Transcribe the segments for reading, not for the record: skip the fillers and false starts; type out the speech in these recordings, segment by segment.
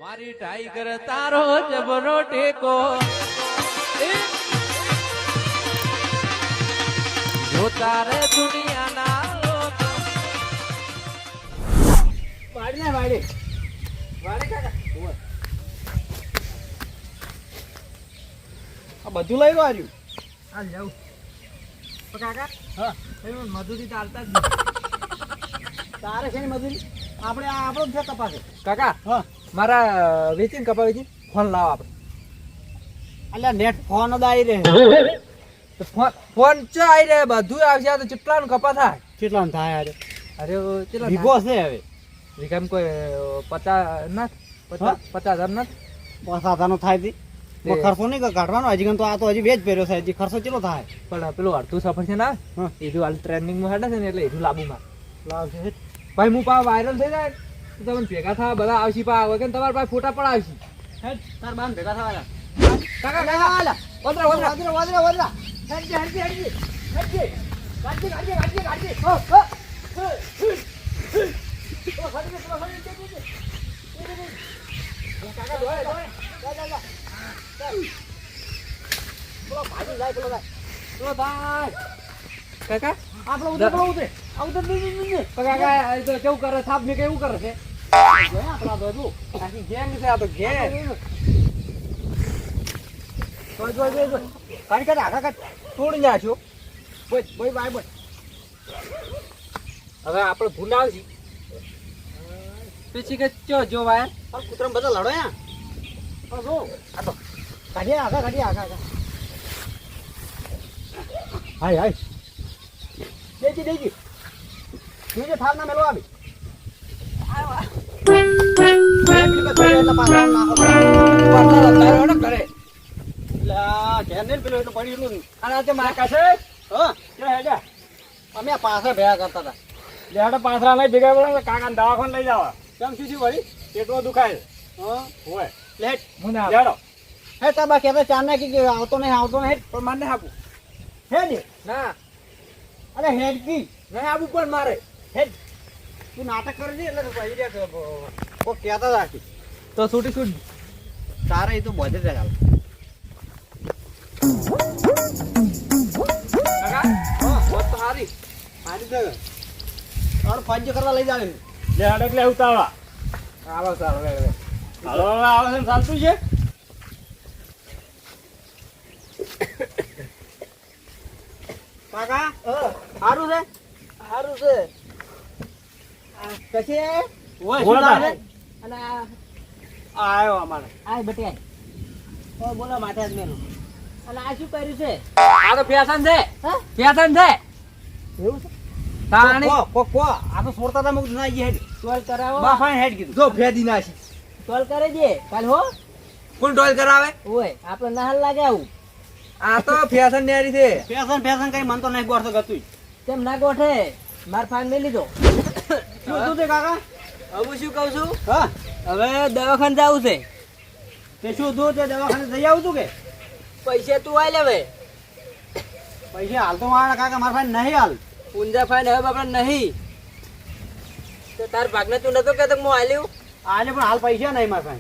મારી ટાઈગર તારો જબરો ટેકો જો તારે દુનિયાના લોકો વાડી ને વાડી વાડી કાકા ઓય આ બધું લઈ લો આજુ હાલ જાઉં તો કાકા હા એમાં મજૂરી ચાલતા જ નહીં તારે છે ને મજૂરી આપણે આ આપણો જ છે કપાસ કાકા હા મારા વેચીને કપા વેચી ફોન લાવો આપણે અલ્યા નેટ ફોન જ આવી રહે તો ફોન ચો આવી રહે બધું આવશે તો કેટલાનું કપા થાય કેટલાનું થાય અરે અરે કેટલા વિગો છે હવે વિગામ કોઈ 50 ના 50,000 ના 50,000 નો થાય તી ખર્ચો નહીં કાઢવાનો હજી તો આ તો હજી વેચ પહેર્યો છે હજી ખર્ચો કેટલો થાય પણ પેલું અડધું સફર છે ના એ જો હાલ ટ્રેન્ડિંગમાં હેડે છે ને એટલે એનું લાંબુમાં લાવશે ભાઈ હું પા વાયરલ થઈ જાય તો તમને ભેગા થવા બધા આવશી પા વગર તમારા પાસે ફોટા પણ આવશી હેડ તાર બાન ભેગા થવા કાકા કાકા વાદરા વાદરા વાદરા વાદરા હેડજે હેડજે હેડજે હેડજે ગાડી ગાડી ગાડી ગાડી હો હો કાકા દોય દોય જા જા બોલો ભાજી જાય બોલો ભાઈ બોલો ભાઈ કાકા આપણો ઉતર બોલો ઉતર આ ઉતર નહીં કાકા એ તો કેવું કરે સાપ મે કેવું કરે છે આપણા બાજુ આખી ગેંગ છે આ તો ગેંગ જોઈ જોઈ જોઈ કાઢી કાઢ આખા કાઢ તોડી જાશો બોય બોય ભાઈ બોય હવે આપણે ભૂલ આવશે પછી કે ચો જો વાયર આ કૂતરામ બધા લડો યા આ જો આ તો કાઢી આખા આખા હાય હાય દેજી દેજી તુજે થાર ના મેલો આવી આવા એટલે પાછા નાખો પાછા લગાડો ને કરે લા કેને પેલો એટલે પડી રહ્યું અને આ તે માકા છે હા કે હેડા અમે પાછા ભેગા કરતા હતા લેડો પાછરા નહીં ભેગા કરે કાકા દવાખાને લઈ જાવ કેમ શું વળી પેટો દુખાય હા હોય લેટ મને લેડો હે તબા કે ચાર ના કે આવતો નહીં પણ મને આપું હેડ ના અરે હેડ કી નહીં આબુ પણ મારે હેડ તું નાટક કરજે એટલે ભાઈ રે કો કહેતા રાખી તો છૂટી છૂટ તારે એ તો બધે જ ચાલ કાકા હા વાત તો હારી દે ઓર પાંચ કરવા લઈ જાવ લે હડક લે ઉતાવળા આવો ચાલો લે હાલો આવો છે ચાલતું છે કાકા હારું છે કશે ઓય અને આયો અમારે આય બટે ઓ બોલા માથે જ મેલું અને આ શું કર્યું છે આ તો ફેશન છે ફેશન છે એવું છે તાણી કો આ તો સોરતા તા મુક ના હેડ ટોલ કરાવો બાફા હેડ કીધું જો ફેદી નાસી ટોલ કરે જે કાલ હો કોણ ટોલ કરાવે ઓય આપણે નહલ લાગે આવું આ તો ફેશન નેરી છે ફેશન કઈ મન તો નહીં ગોઠતો ગતું કેમ ના ગોઠે માર ફાન મે લીધો શું તું તે કાકા હવે શું કહું છું હા હવે દવાખાને જાવું છે તે શું તું તે દવાખાને જઈ આવું તું કે પૈસા તું આય લેવે પૈસા હાલ તો મારા કાકા માર ફાન નહીં હાલ ઊંઝા ફાન હવે બાપા નહીં તો તાર ભાગને તું નતો કહેતો હું આલ્યું આલે પણ હાલ પૈસા નહીં માર ફાન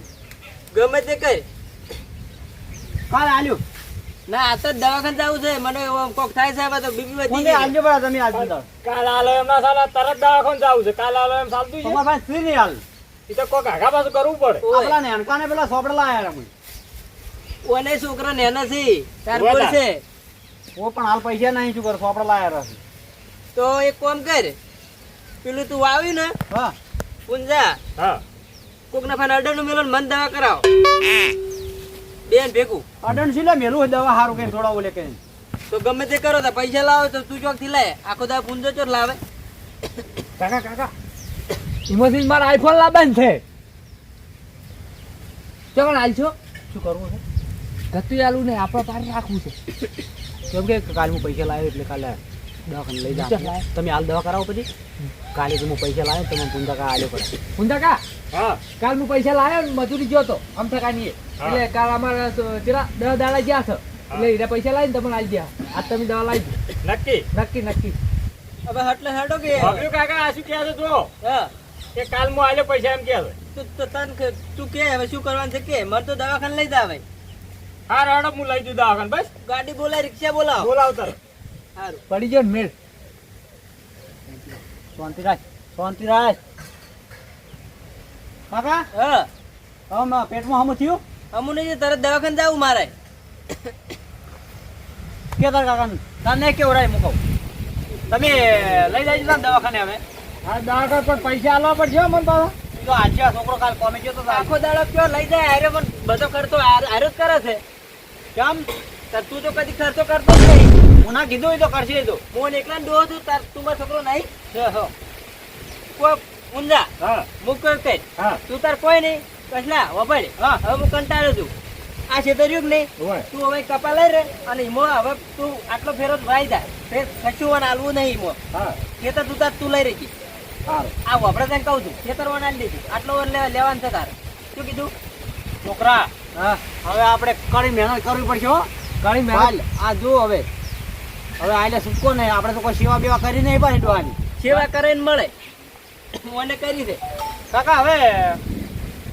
ગમે તે કર કાલ આલ્યું ના આ તો દવાખાને જાવું છે મને કોક થાય છે તો બીબી વધી ગઈ આલજો બરા તમે આજ તો કાલ આલો એમ ના સાલા તરત દવાખાને જાવું છે કાલ આલો એમ ચાલતું છે તમાર પાસે ફ્રી નહીં હાલ ઈ તો કોક આગા પાછું કરવું પડે આપલા નેનકાને પેલા સોપડા લાયા અમે ઓને છોકરા નેના છે તાર બોલ છે ઓ પણ હાલ પૈસા નહીં શું કર સોપડા લાયા રહે તો એક કામ કર પેલું તું આવી ને હા પુંજા હા કોક ના ફાન અડર નું મેલો મન દવા કરાવો બેન ભેગું અડન સિલે મેલું દવા હારું કે થોડા ઓલે કે તો ગમે તે કરો તો પૈસા લાવો તો તું ચોક થી લે આખો દા પુંજો ચોર લાવે કાકા ઇમોજીન મારા આઈફોન લાવવાનું છે ચોકણ હાલ છો શું કરવું છે ગતું આલું ને આપણા પાર રાખવું છે કેમ કે કાલે હું પૈસા લાવ્યો એટલે કાલે દવાખાને લઈ જા તમે હાલ દવા કરાવો પછી કાલે હું પૈસા લાવ્યો તમે પુંજા કા આલ્યો પડે પુંજા કા હા કાલ હું પૈસા લાવ્યો મજૂરી ગયો તો અમથા ની એટલે કાલ અમારા ચેલા 10 દાડા ગયા છે એટલે એને પૈસા લાવીને તમને આલી દે આજ તમે દવા લાવી નક્કી હવે એટલે હેડો કે કાકા આ શું કહે છે તું હા કે કાલ હું આલ્યો પૈસા એમ કહે છે તું કે હવે શું કરવાનું છે કે મર તો દવાખાને લઈ જા ભાઈ. હા રાડો હું લઈ જઉં દવાખાને બસ ગાડી બોલાય, રિક્ષા બોલાવો. બોલાવતા સારું. પડી ગયો ને મેળ. શાંતિ રાખ, શાંતિ રાખ. કાકા હા હવે પેટમાં હમું થયું અમુ નહીં તરત દવાખાને જાવું મારે. કે તાર કાકાનું તને કેવડાય મૂકવ. તમે લઈ જાય છે દવાખાને હવે. હા દવાખાને પણ પૈસા આલવા પડશે હો મને પાછા. ઈ તો આજે આ છોકરો કાલ કોમે ગયો તો આખો દાડો કયો લઈ જાય હારે પણ બધો ખર્ચો હારે જ કરે છે. કેમ તાર તું તો કદી ખર્ચો કરતો જ નહીં. હું ના કીધું એ તો કરશે એ તો. હું એકલા ડોહ છું, તાર તું મારો છોકરો નહીં. કોઈ ઊંઝા હા મુક કરતે હા તું તાર કોઈ નહીં. કસલા વપડ હા. હવે હું કંટાળ્યો છું. આ છેતર્યું કે નહીં હોય તું હવે કપા લઈ રે અને ઈમો હવે તું આટલો ફેરો વાઈ જાય ફેર કશું હાલવું નહીં ઈમો. હા ખેતર તું તાર તું લઈ રહી સારું આ વપરાશ તને કહું છું ખેતર વનાલી દીધું આટલો વાર લેવાનું છે તારે. શું કીધું? છોકરા હા હવે આપણે કડી મહેનત કરવી પડશે હો. ઘણી હાલ આ જો હવે હવે આલે સુકો નહીં. આપણે તો કોઈ સેવા બેવા કરી નહીં પાછી ડોહાની. સેવા કરીને મળે મને કરી દે. કાકા હવે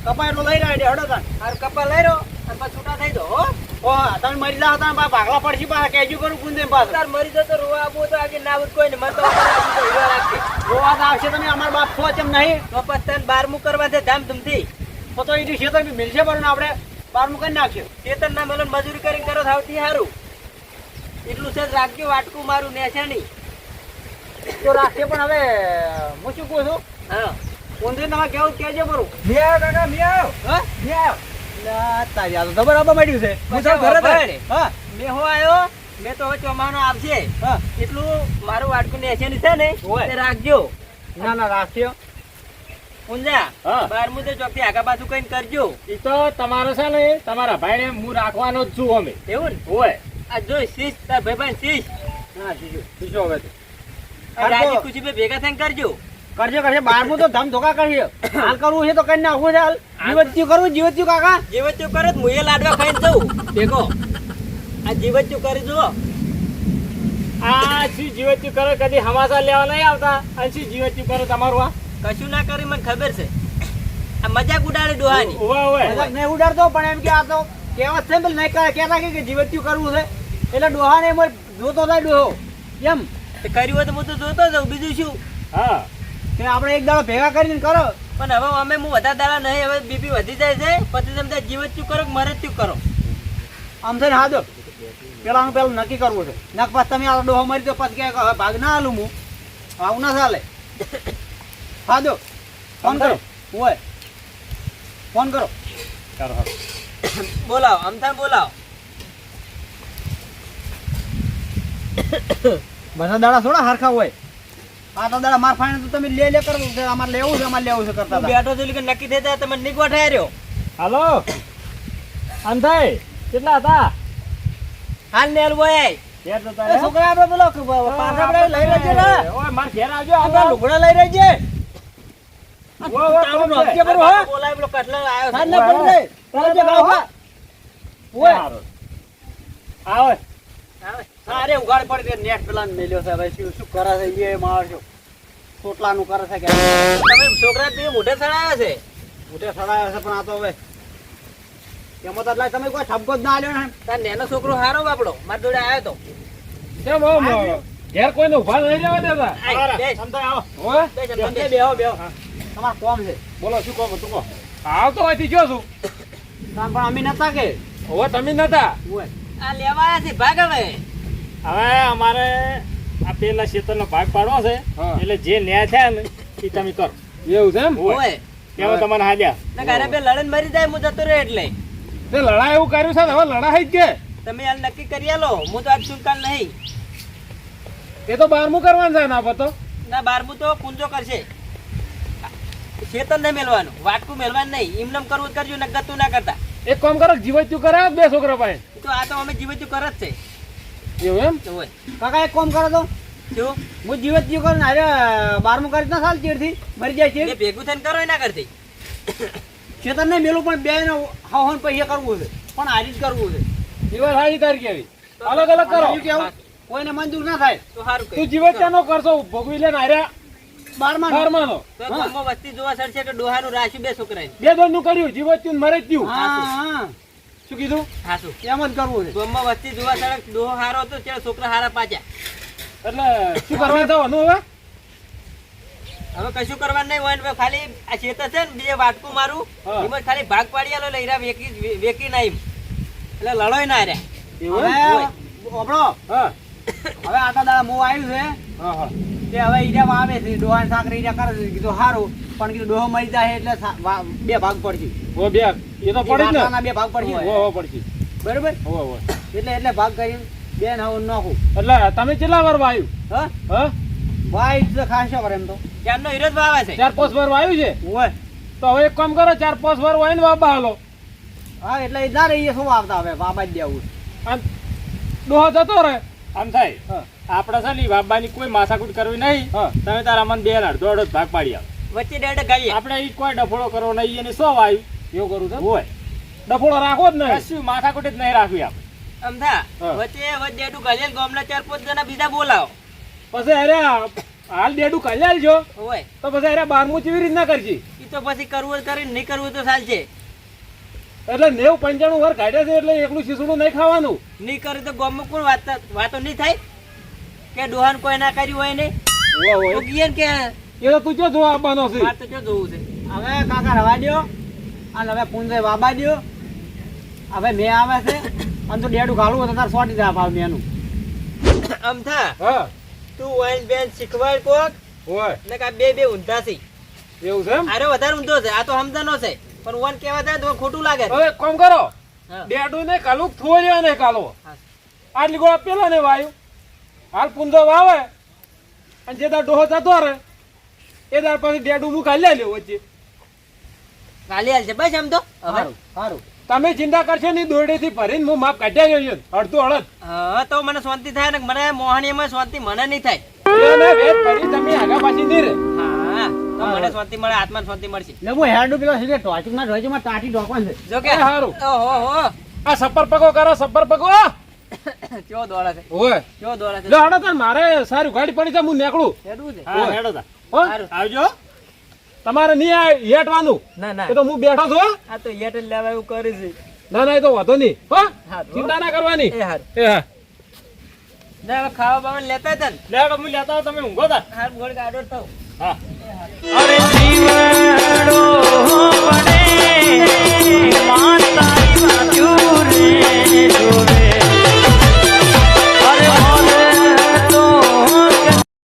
કપાય એટલું લઈ રહ્યા હડો તાન. આ કપા લઈ રહ્યો અને પછી છૂટા થઈ દો હો. ઓ તમે મરી જાવ તાન ભાગલા પડશે પાછા કેજુ કરું કુંદે પાછા. તાર મરી જતો રોવા આપવું તો આજે ના આવું કોઈ ને મને તો હીરો રાખશે. રોવાત આવશે તમે અમારા બાપ છો તેમ નહીં તો પછી તને બારમું કરવા છે ધામધૂમથી. તો એ ખેતર બી મિલશે પણ આપણે બારમું કરી નાખશે. ખેતર ના મેલન મજૂરી કરીને કરો સૌથી સારું. એટલું છે જ રાખજો વાટકું મારું ને છે નહીં. તો રાખશે પણ હવે હું શું કહું છું હા કુંદરી તમારે કેવું કહેજો બરું. મી આવ કાકા મી આવ હા મી આવ તારી આ તો જબર આબા માંડ્યું છે. હું તો ઘરે જ. હા મેં હો આવ્યો મેં તો હવે ચોમાનો આવશે હા એટલું મારું વાટકું ને છે ને હોય. તે રાખજો. ના ના રાખશે. ઊંઝા હા. બારમું તો ચોકથી આગા પાછું કઈ કરજો. એ તો તમારો છે ને તમારા ભાઈને હું રાખવાનો જ છું અમે એવું ને હોય આ જોઈ શીશ તાર ભાઈ શીશ ના શીશું. શું હવે તો કરજો. રાજી ખુશી ભાઈ ભેગા થઈને કરજો. કરશે કરશે બારમું તો ધમ ધોકા કરશે. હાલ કરવું છે તો કરી નાખવું છે. હાલ જીવત્યું કરવું જીવત્યું કાકા. જીવત્યું કરે તો મુએ લાડવા ખાઈને જવું ભેગો. આ જીવત્યું કરી જુઓ. આ શું જીવત્યું કરો કદી હમાસા લેવા નહીં આવતા અને શું જીવત્યું કરો તમારું આ કશું ના કરી મને ખબર છે. આ મજાક ઉડાડે ડોહાની. ઉભા હોય મજાક નહીં ઉડાડતો પણ એમ કે આ તો કહેવત છે ને નહીં કહેતા કે જીવત્યું કરવું છે એટલે ડોહાને એમ જોતો થાય ડોહો એમ તે કર્યું હોય તો હું તો જોતો જાઉં બીજું શું. હા કે આપણે એક દાડો ભેગા કરીને કરો. પણ હવે અમે હું વધારે દાડા નહીં હવે બીપી વધી જાય છે પછી તમે જીવત્યું કરો કે મરત્યું કરો. આમ છે ને હા દો પેલાનું પેલું નક્કી કરવું છે. નક પાછ તમે આ ડોહો મરી તો પછી કે હવે ભાગ ના હાલું હું આવું ના ચાલે. હા દો ફોન કરો. હોય ફોન કરો. કરો બોલાવો અમથા બોલાવો. બધા દાડા થોડા હરખા હોય. આટલા દાડા માર ફાઈને તો તમે લે કરવું છે. અમારે લેવું છે અમારે લેવું છે કરતા હું હતા. બેઠો છું એટલે નક્કી થઈ જાય તમે નીકળો ઠાર્યો. હાલો અંધાઈ કેટલા હતા હાલ ને બોય ઘેર જતા એ રહ્યા? છોકરા આપણે પેલો પાછા આપણે લઈ રહેજે ને. ઓય માર ઘેર આવજો આપણા આવજો. લુગડા લઈ રહેજે. તારું નોકરી ભરું, હા? બોલાય પેલો કટલો આવ્યો સાંજ છે. ના પડી જાય. ચાલો જે ગાવવા. ઓય. સારું. આવો આવે. અરે ઉઘાડ પડી તે નેટ પેલા મેલ્યો છે. હવે શું કરે છે એ મારજો. ટોટલાનું કરે છે કે તમે છોકરા તે મોઢે ચડાવ્યા છે. ઉઠે સડાયો છે પણ આ તો હવે એમાં તો એટલે તમે કોઈ ઠપકો જ ના આલ્યો ને. તાર નેનો છોકરો હારો બાપડો મારા જોડે આવ્યો તો. કેમ આમ ઘેર કોઈને ઉભા નહીં રહેવા દેતા આય, બેસ. સમજાય આવો. હોય બેસ, તમે બેસ. બેહો બેહો. તમારે કોમ છે. બોલો શું કહો તું કહો આવતો હોયથી જો છું કામ પણ અમે નતા કે હવે તમે નતા ઓય. આ લેવા આવ્યા છે ભાગ હવે. હવે અમારે આ પેલા ક્ષેત્રનો ભાગ પાડવો છે હા. એટલે જે ન્યાય થાય ને એ તમે કરો એવું છે એમ ઓય કેવા તમારે હાલ્યા ને ઘરે બે લડન મરી જાય હું જતો રહ્યો એટલે તે લડાઈ એવું કર્યું છે ને હવે લડાઈ જ કે તમે હાલ નક્કી કરી આલો હું તો આજ સુનકાલ નહીં. એ તો બારમું કરવાનું છે ના પતો ના બારમું તો કુંજો કરશે. ખેતર નહીં મેલવાનું વાટકું મેલવાનું નહીં એમને કરવું જ કરજો ને ગતું ના કરતા. એક કામ કરો જીવત્યું કરે બે છોકરા પાસે તો આ તો અમે જીવત્યું કર જ છે. એવું એમ તો હોય કાકા એક કામ કરો તો શું હું જીવત જીવ કરીને અરે 12મું કરી ના સાલ ચીડથી મરી જાય બે છે. ભેગું થઈને કરો એના કરતી. ખેતર નહીં મેલું પણ બે ને હાવન પૈસા કરવું છે પણ હારી જ કરવું છે. દિવસ હારી તારીખ કેવી અલગ અલગ કરો બીજું કેવું? કોઈને મંજૂર ના થાય. તો સારું તું કહ્યું. જીવત્યા નો કરશો ભોગવી લે ને હાર્યા 12માં. બારમાનો. તો ગામમાં વસ્તી જોવા સડશે કે ડોહાનું રાખ્યું બે છોકરાને. બે દોડનું કર્યું જીવત્યું ને મરે જ થયું. હા શું કીધું? હાસુ. એમ જ કરવું છે. ગામમાં વસ્તી જોવા સડક ડોહો હારો હતો ત્યારે છોકરા હારા પાછા. એટલે શું કરવા જવાનું હવે? હવે કશું કરવાનું નહીં હોય ને ખાલી આ ખેતર છે ને બે વાટકું મારું હા. એમાં ખાલી ભાગ પાડી આલો એટલે હીરા વેકી નહીં એટલે લડોય ના રે. એવું એમ? હવે ઓબળો, હા હવે આટલા દાડા મોં આવ્યું છે હા હા. તે હવે ઈરા આવે છે ડોહાને સાકરી ઈરા કરે છે. કીધું સારું, પણ કીધું ડોહો મરી જાય એટલે બે ભાગ પડશે. ઓ બે એ તો પડી જ ને. વાટાના બે ભાગ પડશે. હો પડશે. બરોબર, હો હો. એટલે ભાગ કરીને બે નાખું નાખું. એટલે તમે કેટલા વાર વાયું? હા હા ભાઈ તો ખાસ કરે એમ તો. ત્યારનો હીરો જ વાવે છે. 4-5 વાર વાયું છે. હોય તો હવે એક કામ કરો, 4-5 વાર વાય ને વાબા હાલો. હા, એટલે એ ના રહીએ શું આવતા હવે બાબા જ દેવું. આમ ડોહો જતો રહે. આમ થાય હા આપણે છે ને બાબાની કોઈ માથાકૂટ કરવી નહીં. હા. તમે તારા મન બે અડધો અડધો ભાગ પાડી આવો. વચ્ચે ડેડ ગાઈએ. આપણે ઈ કોઈ ડફોડો કરવો નહીં અને સો વાયું એવું કરું છે. હોય ડફોળો રાખો જ નહીં. કશું માથાકૂટ જ નહીં રાખવી આપણે. અમથા હા. વચ્ચે ડેડું ગાલીએ ગામના 4-5 જણા બીજા બોલાવો. પછી અરે હાલ ડેડું કલ્યાણ જો હોય તો પછી અરે 12મું કેવી રીતના કરજી? ઈ તો પછી કરવું હોય કરીને નહીં કરવું હોય તો ચાલશે. એટલે 90-95 વાર કાઢ્યા છે એટલે એકલું શીસુડું નહીં ખાવાનું. નહીં કરે તો ગામમાં કોણ વાતો નહીં થાય કે ડોહાન કોઈ ના કર્યું હોય નહીં. ઓય તો ઓય. કીએ ને કે એ તો તું જો જોવા આપવાનો છે. મારે તો જો જોવું છે. હવે કાકા રવા દ્યો અને હવે પુંજે બાબા દ્યો. હવે મેં આવે છે અને તો ડેડું ઘાલું હોય તો તારે સોટી દે ભાવ મેનું. અમથા હા તું વાઈન બેન શીખવાડ કોક ઓય ને કા બે ઊંધા છે. એવું છે એમ? આરે વધારે ઊંધો છે. આ તો સમજાનો છે પણ વન કેવા થાય તો ખોટું લાગે છે. હવે એક કામ કરો, હા. ડેડું ને કાલું થોડ્યા ને કાલો હા. આટલી ગોળા પેલા ને વાયુ હાલ પુંજો વાવે અને જે તાર ડોહો જતો રહે એ તાર પછી ડેડું હું કાઢી લ્યો વચ્ચે. ગાલી હાલ છે બસ એમ તો હવે સારું સારું. તમે ચિંતા કરશો નહીં, દોરડેથી ભરીને હું માપ કાઢ્યા ગયો છું અડધું અડધ. હા તો મને શાંતિ થાય ને મને મોહણીમાં શાંતિ મને નહીં થાય. એને વેત ભરી તમે આગા પાછી નહીં રહે. હા તો મને શાંતિ મળે, આત્માને શાંતિ મળશે. એટલે હું હેરડું પેલો છે ટોચમાં રોજમાં ટાટી ઢોકવાનું છે. જો કે એ હારું. ઓહો આ સપર પગો કરો, સપર પગો. કેવો દોડા છે, ઓય કેવો દોડા છે. લે હડો તાર મારે સારું ગાડી પડી છે, હું નીકળું. હેડવું છે. હા હેડો તા હો સારું. આવજો. તમારે નહીં આ હેઠવાનું ના ના એ તો હું બેઠો છું હો. આ તો યેટ લેવા એવું કરી છે. ના ના એ તો વાંધો નહીં હો, હારું. ચિંતા ના કરવાની. એ હારું. એ હા ના હવે ખાવા બાવા લેતા હતા ને લે હું લેતા આવો, તમે ઊંઘો તા. હાર ગોળ ગાડો તો હા અરે જીવન